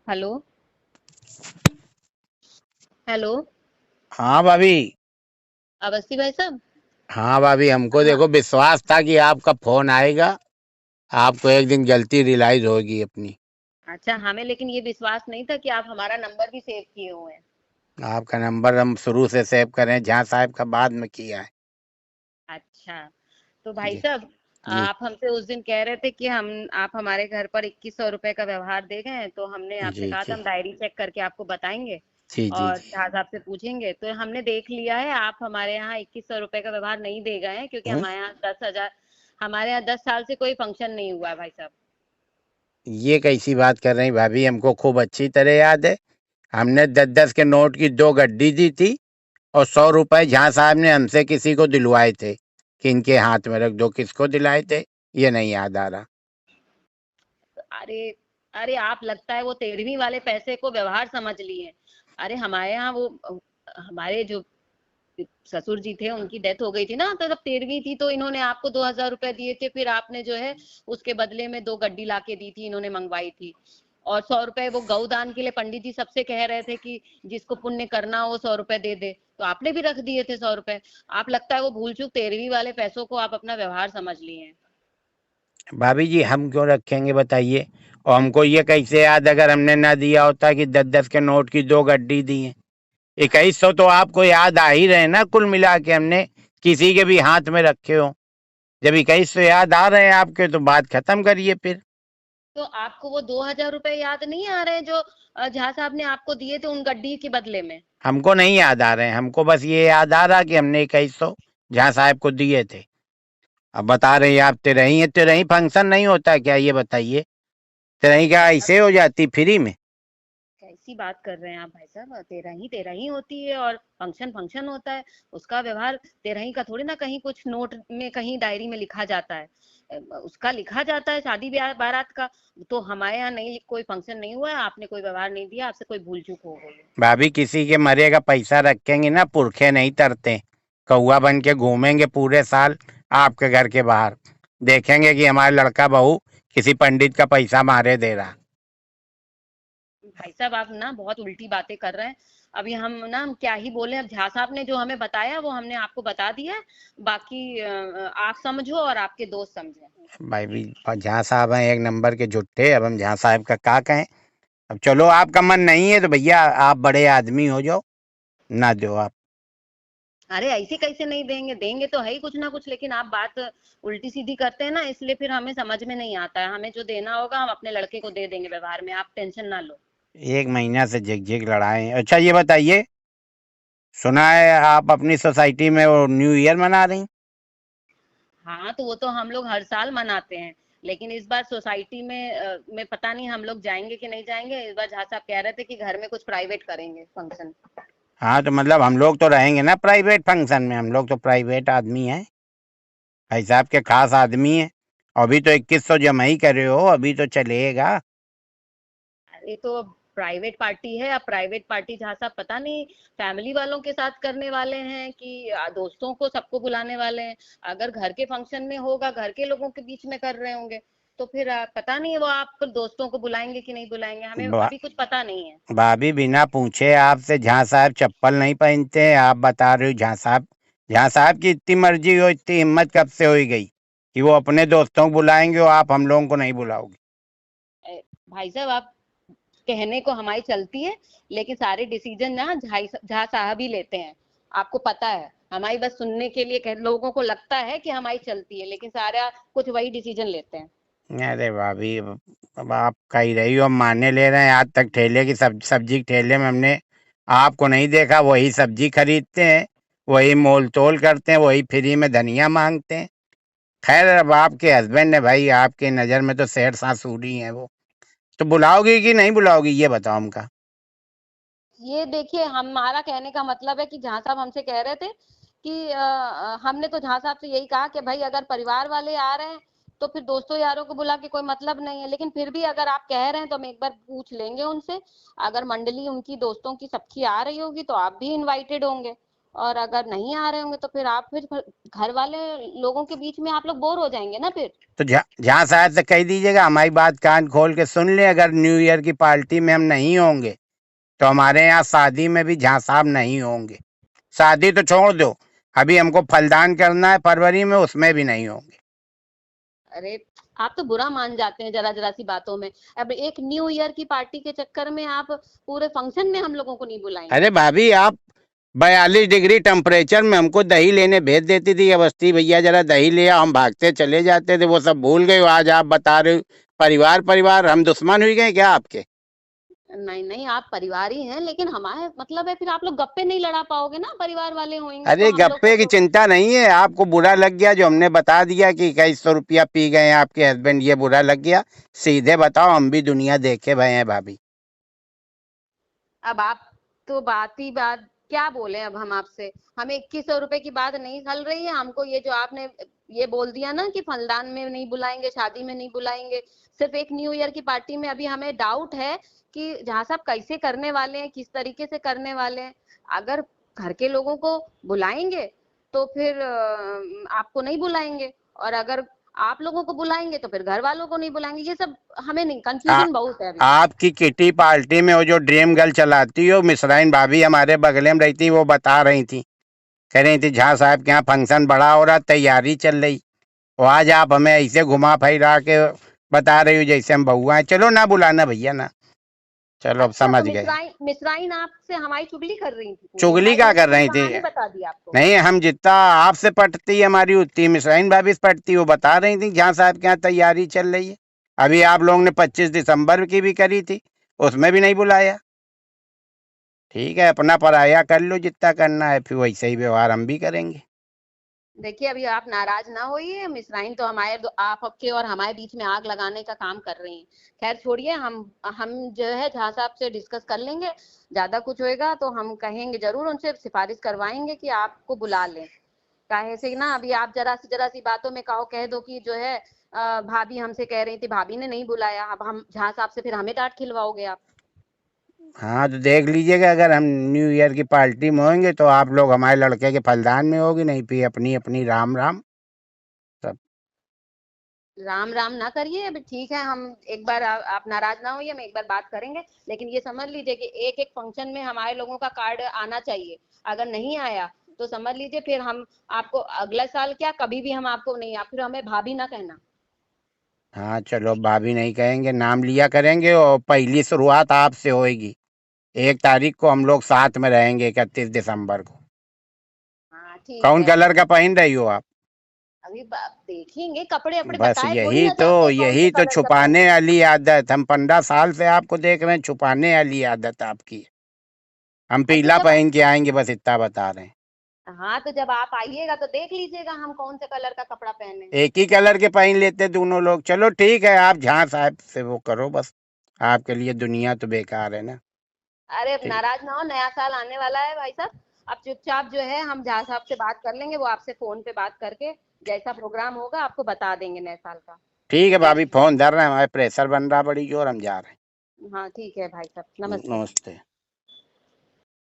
Hello. Hello. हाँ भाभी। अवस्थी भाई साहब। हाँ भाभी, हमको हाँ। देखो विश्वास था कि आपका फोन आएगा। आपको एक दिन गलती रियलाइज होगी अपनी। अच्छा, हमें लेकिन ये विश्वास नहीं था कि आप हमारा नंबर भी सेव किए हुए हैं। आपका नंबर हम शुरू से सेव करें, जहाँ साहब का बाद में किया है। अच्छा, तो भाई जी। साहब, जी। आप हमसे उस दिन कह रहे थे कि हम आप हमारे घर पर 2100 रुपए का व्यवहार दे गए हैं, तो हमने आपसे जी। कहा था जी। हम डायरी चेक करके आपको बताएंगे जी। जी। और जी। जहाज आपसे पूछेंगे। तो हमने देख लिया है, आप हमारे यहाँ 2100 रुपए का व्यवहार नहीं दे गए हैं, क्योंकि हम्म। हमारे यहाँ 10 साल से कोई फंक्शन नहीं हुआ है भाई साहब। ये कैसी बात कर रही भाभी? हमको खूब अच्छी तरह याद है। हमने 10-10 के नोट की 2 गड्डी दी थी। और 100 रुपए जहाँ साहब ने हमसे किसी को दिलवाए थे कि इनके हाथ में रख दो। किसको दिलाए थे ये नहीं याद आ रहा। अरे, अरे आप लगता है वो 13वीं वाले पैसे को व्यवहार समझ लिए। अरे हमारे यहाँ वो हमारे जो ससुर जी थे, उनकी डेथ हो गई थी ना, तो जब 13वीं थी तो इन्होंने आपको 2000 रुपए दिए थे, फिर आपने जो है उसके बदले में 2 गड्डी लाके दी थी, इन्होंने मंगवाई थी। और 100 रुपए वो गौदान के लिए पंडित जी सबसे कह रहे थे कि जिसको पुण्य करना हो 100 रुपए दे दे, तो आपने भी रख दिए थे 100 रुपए। आप लगता है वो भूल चूक 13वीं वाले पैसों को आप अपना व्यवहार समझ लिए हैं। भाभी जी, हम क्यों रखेंगे बताइए? और हमको ये कैसे याद अगर हमने ना दिया होता कि 10-10 के नोट की 2 गड्डी दी हैं। 2100 तो आपको याद आ ही रहे ना, कुल मिला के हमने किसी के भी हाथ में रखे हो। जब 2100 याद आ रहे हैं आपके, तो बात खत्म करिए फिर। तो आपको वो 2000 रुपए याद नहीं आ रहे जो झा साहब ने आपको दिए थे उन गड्डी के बदले में? हमको नहीं याद आ रहे हैं, हमको बस ये याद आ रहा कि हमने 2100 जहाँ साहब को दिए थे। अब बता रहे हैं आप तिरही है। तिरही फंक्शन नहीं होता क्या, ये बताइए? तिरही क्या ऐसा ऐसे हो जाती फ्री में? कैसी बात कर रहे हैं आप भाई साहब? तेरह ही होती है और फंक्शन फंक्शन होता है। उसका व्यवहार तेरह का थोड़ी ना कहीं कुछ नोट में कहीं डायरी में लिखा जाता है। उसका लिखा जाता है शादी ब्याह बारात का। तो हमारे यहाँ नहीं, कोई फंक्शन नहीं हुआ है, आपने कोई व्यवहार नहीं दिया, आपसे कोई भूल चूक हो गई है। भाभी, किसी के मरे का पैसा रखेंगे ना, पुरखे नहीं तरते। कौआ बन के घूमेंगे पूरे साल आपके घर के बाहर। देखेंगे कि हमारा लड़का बहू किसी पंडित का पैसा मारे दे रहा। भाई साहब, आप ना बहुत उल्टी बातें कर रहे हैं। अभी हम क्या ही बोले। अब झा साहब ने जो हमें बताया वो हमने आपको बता दिया है। बाकी आप समझो और आपके दोस्त समझे। भाई भी, झा साहब हैं एक नंबर के झुट्ठे। अब हम झा साहब का क्या कहें? अब चलो, आपका मन नहीं है तो भैया आप बड़े आदमी हो जाओ, ना दो आप। अरे ऐसे कैसे नहीं देंगे? देंगे तो है ही कुछ ना कुछ, लेकिन आप बात उल्टी सीधी करते हैं ना, इसलिए फिर हमें समझ में नहीं आता है। हमें जो देना होगा हम अपने लड़के को दे देंगे व्यवहार में, आप टेंशन ना लो। 1 महीना से झिक झिक लड़ाए हैं। अच्छा ये बताइए, सुना है आप अपनी सोसाइटी में वो न्यू ईयर मना रही? हाँ, तो वो तो हम लोग हर साल मनाते हैं, लेकिन इस बार सोसाइटी में पता नहीं हम लोग जाएंगे कि नहीं जाएंगे। इस बार झा साहब कह रहे थे कि घर में कुछ प्राइवेट करेंगे फंक्शन। हाँ तो मतलब हम लोग तो रहेंगे ना प्राइवेट फंक्शन में। हम लोग तो प्राइवेट आदमी हैं, भाई साहब के खास आदमी हैं। अभी तो 2100 जमा ही कर रहे हो, अभी तो चलेगा। ये तो प्राइवेट पार्टी है। अब प्राइवेट पार्टी जहाँ साहब पता नहीं फैमिली वालों के साथ करने वाले हैं कि दोस्तों को सबको बुलाने वाले हैं। अगर घर के फंक्शन में होगा, घर के लोगों के बीच में कर रहे होंगे, तो फिर पता नहीं वो आप दोस्तों को बुलाएंगे कि नहीं बुलाएंगे, हमें बा- अभी कुछ पता नहीं है। भाभी, बिना पूछे आपसे झा साहब चप्पल नहीं पहनते हैं। आप बता रहे हो झा साहब। झा साहब की इतनी मर्जी हो, इतनी हिम्मत कब से हो गई कि वो अपने दोस्तों को बुलाएंगे और आप हम लोगों को नहीं बुलाओगे? भाई साहब, आप कहने को हमारी चलती है, लेकिन सारे डिसीजन ना झा साहब ही लेते हैं। आपको पता है, हमारी बस सुनने के लिए लोगों को लगता है कि हमारी चलती है, लेकिन सारा कुछ वही डिसीजन लेते हैं। अरे भाभी, अब आप कह रही हो, हम माने ले रहे हैं। आज तक ठेले की सब्जी के ठेले में हमने आपको नहीं देखा। वही सब्जी खरीदते हैं, वही मोल तोल करते हैं, वही फ्री में धनिया मांगते हैं। खैर, अब आपके हस्बैंड है भाई, आपके नज़र में तो सेठ सासुरी हैं वो। तो बुलाओगी कि नहीं बुलाओगी, ये बताओ हमका। ये देखिए, हमारा कहने का मतलब है कि जहां साहब हमसे कह रहे थे कि हमने तो जहां साहब से यही कहा कि भाई अगर परिवार वाले आ रहे हैं तो फिर दोस्तों यारों को बुला के कोई मतलब नहीं है, लेकिन फिर भी अगर आप कह रहे हैं तो हम एक बार पूछ लेंगे उनसे। अगर मंडली उनकी दोस्तों की सबकी आ रही होगी तो आप भी इनवाइटेड होंगे। और अगर नहीं आ रहे होंगे तो फिर आप फिर घर वाले लोगों के बीच में आप लोग बोर हो जाएंगे ना फिर। तो जहाँ साहब से कह दीजिएगा हमारी बात कान खोल के सुन ले, अगर न्यू ईयर की पार्टी में हम नहीं होंगे तो हमारे यहाँ शादी में भी जहाँ साहब नहीं होंगे। शादी तो छोड़ दो, अभी हमको फलदान करना है फरवरी में, उसमें भी नहीं होंगे। अरे आप तो बुरा मान जाते हैं जरा जरा सी बातों में। अब एक न्यू ईयर की पार्टी के चक्कर में आप पूरे फंक्शन में हम लोगों को नहीं बुलाएंगे। अरे भाभी, आप 42 डिग्री टेम्परेचर में हमको दही लेने भेज देती थी, अवस्थी भैया जरा दही ले आओ, हम भागते चले जाते थे, वो सब भूल गए हो? आज आप बता रहे हो परिवार परिवार, हम दुश्मन हुई गए क्या आपके? नहीं नहीं, आप परिवार ही हैं, लेकिन हमारे मतलब है फिर आप लोग गप्पे नहीं लड़ा पाओगे ना, परिवार वाले होंगे तो अरे हम लोग को गप्पे की तो। चिंता नहीं है, आपको बुरा लग गया जो हमने बता दिया कि 2100 रुपया पी गए हैं आपके हस्बैंड, ये बुरा लग गया? सीधे बताओ, हम भी दुनिया देखे भए हैं भाभी। अब आप तो बात ही बात क्या बोले अब हम आपसे। हमें 2100 रुपए की बात नहीं चल रही है, हमको ये जो आपने ये बोल दिया ना कि फलदान में नहीं बुलाएंगे, शादी में नहीं बुलाएंगे, सिर्फ एक न्यू ईयर की पार्टी में अभी हमें डाउट है कि जहाँ साहब कैसे करने वाले हैं, किस तरीके से करने वाले हैं। अगर घर के लोगों को बुलाएंगे तो फिर आपको नहीं बुलाएंगे, और अगर आप लोगों को बुलाएंगे तो फिर घर वालों को नहीं बुलाएंगे। ये सब हमें नहीं, आ, कंफ्यूजन बहुत है अभी। आपकी किटी पार्टी में वो जो ड्रीम गर्ल चलाती हो मिसराइन भाभी हमारे बगले में रहती, वो बता रही थी, कह रही थी झा साहब के यहाँ फंक्शन बड़ा हो रहा, तैयारी चल रही। और आज आप हमें ऐसे घुमा फिरा के बता रही हो जैसे हम बहुआ हैं। चलो ना बुलाना भैया ना, चलो अब अच्छा, समझ तो गए। मिसराइन मिसराइन आपसे हमारी चुगली कर रही थी पूरी, चुगली हमारी क्या पूरी कर पूरी रही थी? कहानी बता दी आपको। नहीं, हम जितना आपसे पटती हमारी उतनी मिसराइन भाभी से पटती, वो बता रही थी जहाँ साहब के यहाँ तैयारी चल रही है। अभी आप लोगों ने 25 दिसंबर की भी करी थी, उसमें भी नहीं बुलाया। ठीक है, अपना पराया कर लो जितना करना है, फिर वैसे ही व्यवहार हम भी करेंगे। देखिए अभी आप नाराज ना होइए, मिसराइन तो हमारे आपके और हमारे बीच में आग लगाने का काम कर रही हैं। खैर छोड़िए, हम जो है झा साहब से डिस्कस कर लेंगे, ज्यादा कुछ होएगा तो हम कहेंगे जरूर, उनसे सिफारिश करवाएंगे कि आपको बुला लें। काहे से ना अभी आप जरा सी बातों में कहो, कह दो कि जो है भाभी हमसे कह रही थी, भाभी ने नहीं बुलाया, अब हम झा साहब से फिर हमें डांट खिलवाओगे आप। हाँ तो देख लीजिएगा, अगर हम न्यू ईयर की पार्टी में होंगे तो आप लोग हमारे लड़के के फलदान में होगी, नहीं फिर अपनी अपनी राम राम सब। राम राम ना करिए, अभी ठीक है, हम एक बार आप नाराज ना होइए, हम एक बार बात करेंगे। लेकिन ये समझ लीजिए कि एक एक फंक्शन में हमारे लोगों का कार्ड आना चाहिए। अगर नहीं आया तो समझ लीजिए फिर हम आपको अगला साल क्या कभी भी हम आपको नहीं, आप फिर हमें भाभी ना कहना। हाँ चलो, भाभी नहीं कहेंगे, नाम लिया करेंगे, और पहली शुरुआत आपसे होएगी। 1 तारीख को हम लोग साथ में रहेंगे, 31 दिसंबर को। हाँ ठीक कौन है। कलर का पहन रही हो आप? अभी देखेंगे, कपड़े अपने बस बताए थोड़ी यही ना तो, जाते हैं कौन से यही तो कलर का छुपाने पहने। वाली आदत, हम 15 साल से आपको देख रहे हैं, छुपाने वाली आदत आपकी। हम अच्छा पीला जब, पहन के आएंगे, बस इतना बता रहे हैं। हाँ तो जब आप आइएगा तो देख लीजिएगा हम कौन से कलर का कपड़ा पहने। एक ही कलर के पहन लेते दोनों लोग। चलो ठीक है, आप जहाँ साहब से वो करो बस, आपके लिए दुनिया तो बेकार है ना। अरे अब ठीक। नाराज ना हो, नया साल आने वाला है भाई साहब। अब चुपचाप जो है हम झा साहब से बात कर लेंगे, वो आपसे फोन पे बात करके जैसा प्रोग्राम होगा आपको बता देंगे नए साल का। ठीक है ठीक है। भाभी, फोन धर रहे हैं, हमारे प्रेशर बन रहा बड़ी जोर, हम जा रहे हाँ ठीक है भाई साहब, हैं। नमस्ते। नमस्ते।